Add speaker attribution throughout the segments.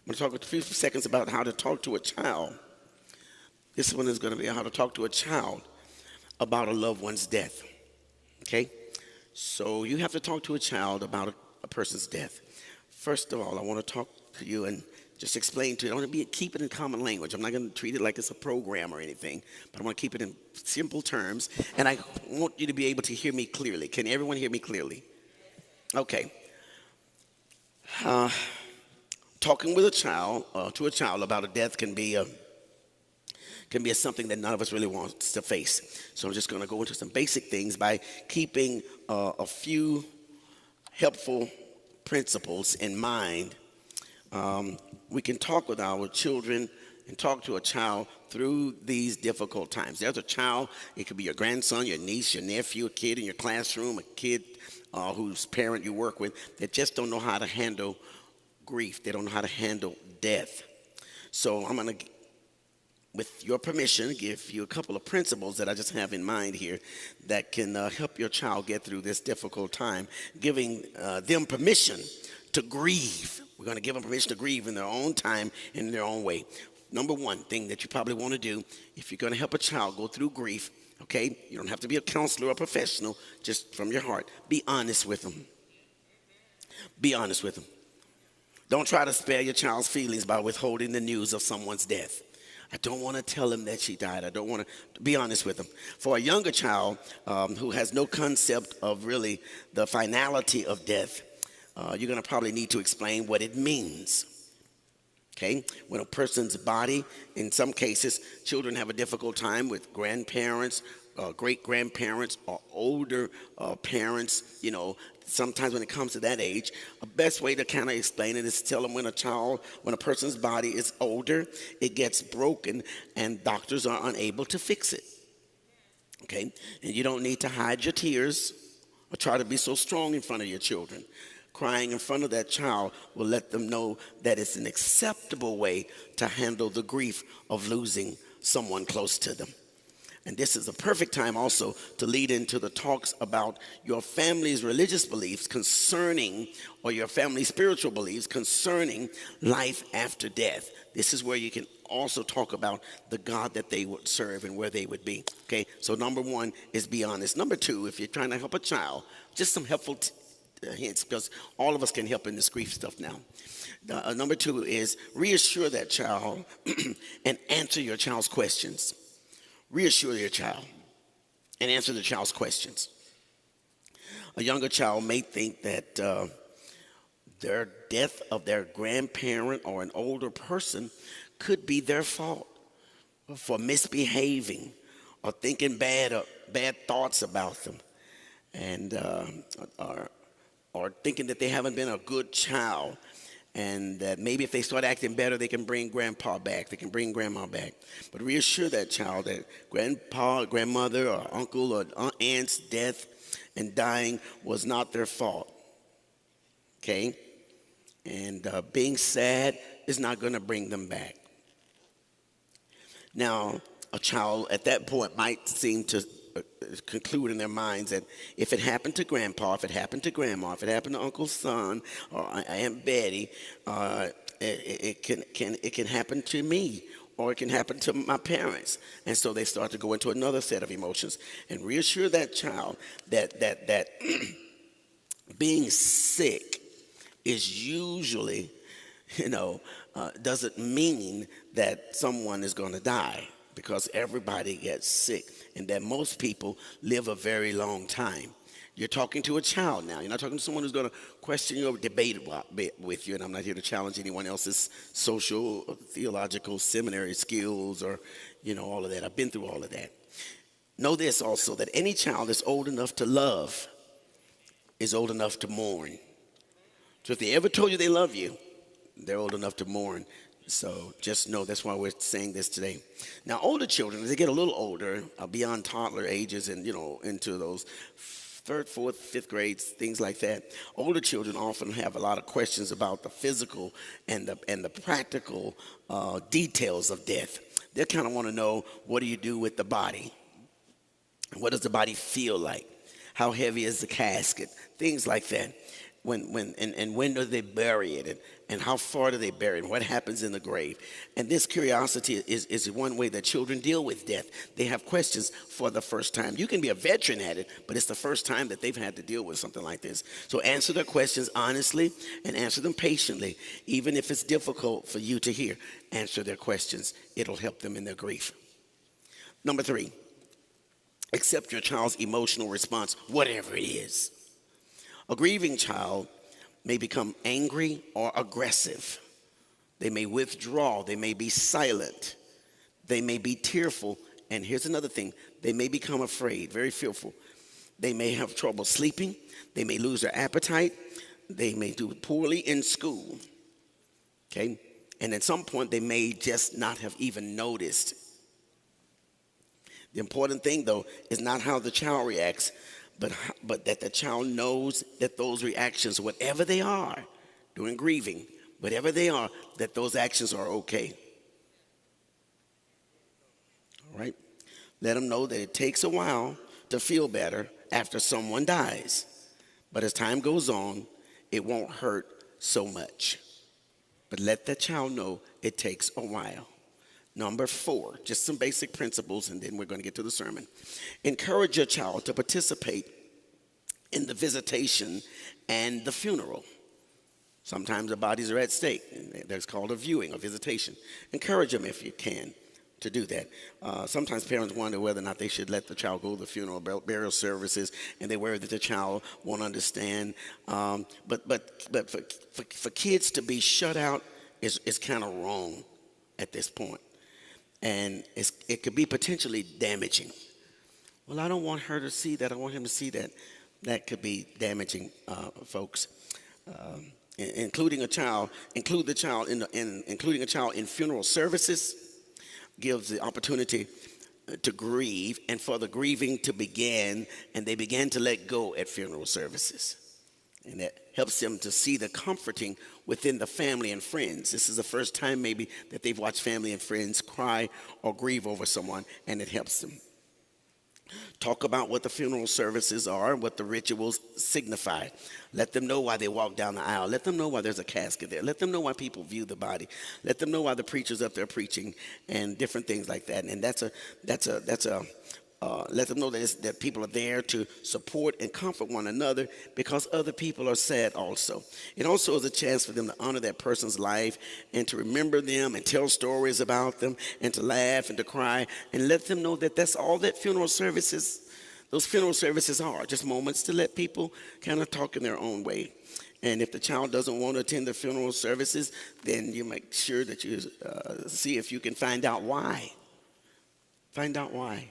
Speaker 1: I'm going to talk a few seconds about how to talk to a child. This one is going to be how to talk to a child about a loved one's death. Okay? So you have to talk to a child about a person's death. First of all, I want to talk to you and just explain to you. I want to keep it in common language. I'm not going to treat it like it's a program or anything, but I want to keep it in simple terms. And I want you to be able to hear me clearly. Can everyone hear me clearly? Okay. Talking with a child, to a child about a death can be something that none of us really wants to face. So I'm just going to go into some basic things by keeping a few helpful principles in mind. We can talk with our children and talk to a child through these difficult times. There's a child, it could be your grandson, your niece, your nephew, a kid in your classroom, a kid whose parent you work with, that just don't know how to handle grief. They don't know how to handle death. So I'm going to, with your permission, give you a couple of principles that I just have in mind here that can help your child get through this difficult time, giving them permission to grieve. We're going to give them permission to grieve in their own time, in their own way. Number one thing that you probably want to do, if you're going to help a child go through grief, okay, you don't have to be a counselor or a professional, just from your heart, be honest with them. Be honest with them. Don't try to spare your child's feelings by withholding the news of someone's death. I don't want to tell him that she died. I don't want to be honest with him. For a younger child who has no concept of really the finality of death, you're going to probably need to explain what it means. Okay? When a person's body, in some cases, children have a difficult time with grandparents, great-grandparents, or older parents. You know, sometimes when it comes to that age, the best way to kind of explain it is tell them when a person's body is older, it gets broken, and doctors are unable to fix it. Okay? And you don't need to hide your tears or try to be so strong in front of your children. Crying in front of that child will let them know that it's an acceptable way to handle the grief of losing someone close to them. And this is a perfect time also to lead into the talks about your family's religious beliefs concerning, or your family's spiritual beliefs concerning life after death. This is where you can also talk about the God that they would serve and where they would be. Okay, so number one is be honest. Number two, if you're trying to help a child, just some helpful hints, because all of us can help in this grief stuff now. Number two is reassure that child and answer your child's questions. Reassure your child and answer the child's questions. A younger child may think that their death of their grandparent or an older person could be their fault for misbehaving or thinking bad thoughts about them, and or thinking that they haven't been a good child, and that maybe if they start acting better, they can bring grandpa back, they can bring grandma back. But reassure that child that grandpa, grandmother, or uncle or aunt's death and dying was not their fault. Okay? And being sad is not going to bring them back. Now, a child at that point might seem to conclude in their minds that if it happened to grandpa, if it happened to grandma, if it happened to Uncle Son or Aunt Betty, it can happen to me, or it can happen to my parents. And so they start to go into another set of emotions. And reassure that child that being sick is usually, doesn't mean that someone is going to die, because everybody gets sick, and that most people live a very long time. You're talking to a child now. You're not talking to someone who's going to question you or debate with you, and I'm not here to challenge anyone else's social, or theological, seminary skills, or, all of that. I've been through all of that. Know this also, that any child that's old enough to love is old enough to mourn. So if they ever told you they love you, they're old enough to mourn. So just know that's why we're saying this today. Now, older children, as they get a little older, beyond toddler ages and, into those third, fourth, fifth grades, things like that, older children often have a lot of questions about the physical and the practical details of death. They kind of want to know, what do you do with the body? What does the body feel like? How heavy is the casket? Things like that. and when do they bury it, and how far do they bury it, and what happens in the grave. And this curiosity is one way that children deal with death. They have questions for the first time. You can be a veteran at it, but it's the first time that they've had to deal with something like this. So answer their questions honestly and answer them patiently. Even if it's difficult for you to hear, answer their questions. It'll help them in their grief. Number 3, accept your child's emotional response, whatever it is. A grieving child may become angry or aggressive. They may withdraw. They may be silent. They may be tearful. And here's another thing. They may become afraid, very fearful. They may have trouble sleeping. They may lose their appetite. They may do poorly in school. Okay? And at some point, they may just not have even noticed. The important thing, though, is not how the child reacts, but that the child knows that those reactions, whatever they are, during grieving, whatever they are, that those actions are okay. All right? Let them know that it takes a while to feel better after someone dies. But as time goes on, it won't hurt so much. But let the child know it takes a while. Number 4, just some basic principles, and then we're going to get to the sermon. Encourage your child to participate in the visitation and the funeral. Sometimes the bodies are at stake. That's called a viewing, a visitation. Encourage them if you can to do that. Sometimes parents wonder whether or not they should let the child go to the funeral, burial services, and they worry that the child won't understand. But for kids to be shut out is kind of wrong at this point. And it could be potentially damaging. Well, I don't want her to see that. I want him to see that. That could be damaging, folks. Including a child including a child in funeral services gives the opportunity to grieve and for the grieving to begin, and they begin to let go at funeral services. And that helps them to see the comforting within the family and friends. This is the first time maybe that they've watched family and friends cry or grieve over someone, and it helps them. Talk about what the funeral services are, what the rituals signify. Let them know why they walk down the aisle. Let them know why there's a casket there. Let them know why people view the body. Let them know why the preacher's up there preaching and different things like that. And let them know that people are there to support and comfort one another because other people are sad also. It also is a chance for them to honor that person's life and to remember them and tell stories about them and to laugh and to cry and let them know that that's all that those funeral services are, just moments to let people kind of talk in their own way. And if the child doesn't want to attend the funeral services, then you make sure that you see if you can find out why. Find out why.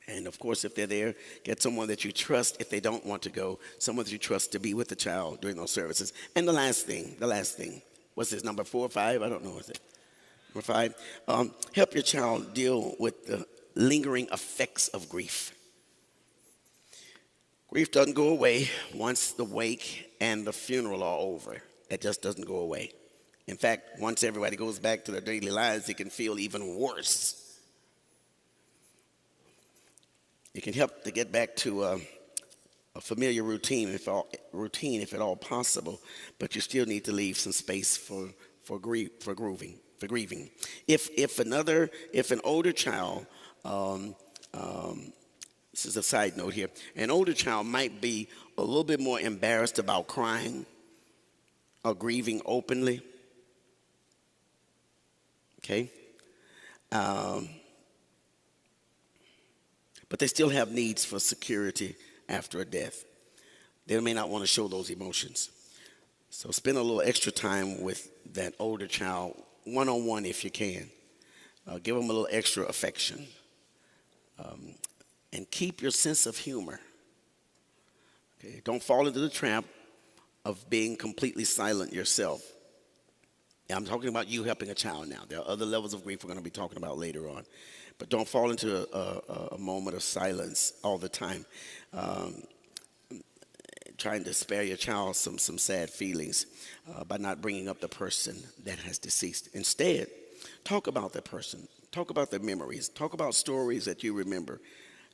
Speaker 1: And of course, if they're there, get someone that you trust if they don't want to go, someone that you trust to be with the child during those services. And the last thing, what's this, number 4 or 5? I don't know, is it? Number 5, help your child deal with the lingering effects of grief. Grief doesn't go away once the wake and the funeral are over. It just doesn't go away. In fact, once everybody goes back to their daily lives, it can feel even worse. It can help to get back to a familiar routine, if at all possible, but you still need to leave some space for grieving. If an older child, this is a side note here, an older child might be a little bit more embarrassed about crying or grieving openly. Okay. But they still have needs for security after a death. They may not want to show those emotions. So spend a little extra time with that older child, one-on-one if you can. Give them a little extra affection. And keep your sense of humor. Okay? Don't fall into the trap of being completely silent yourself. I'm talking about you helping a child now. There are other levels of grief we're going to be talking about later on. But don't fall into a moment of silence all the time, trying to spare your child some sad feelings by not bringing up the person that has deceased. Instead, talk about that person. Talk about their memories. Talk about stories that you remember.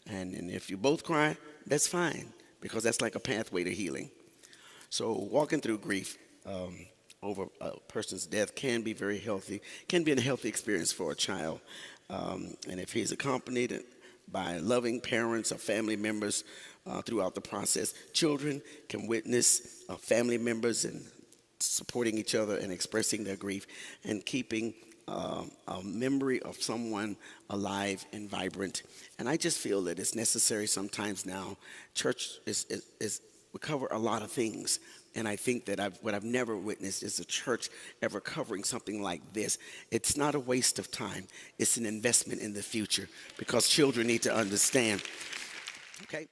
Speaker 1: And if you both cry, that's fine, because that's like a pathway to healing. So walking through grief over a person's death can be very healthy, can be a healthy experience for a child. And if he's accompanied by loving parents or family members throughout the process, children can witness family members and supporting each other and expressing their grief and keeping a memory of someone alive and vibrant. And I just feel that it's necessary sometimes now. Church is we cover a lot of things. And I think that what I've never witnessed is a church ever covering something like this. It's not a waste of time. It's an investment in the future because children need to understand. Okay.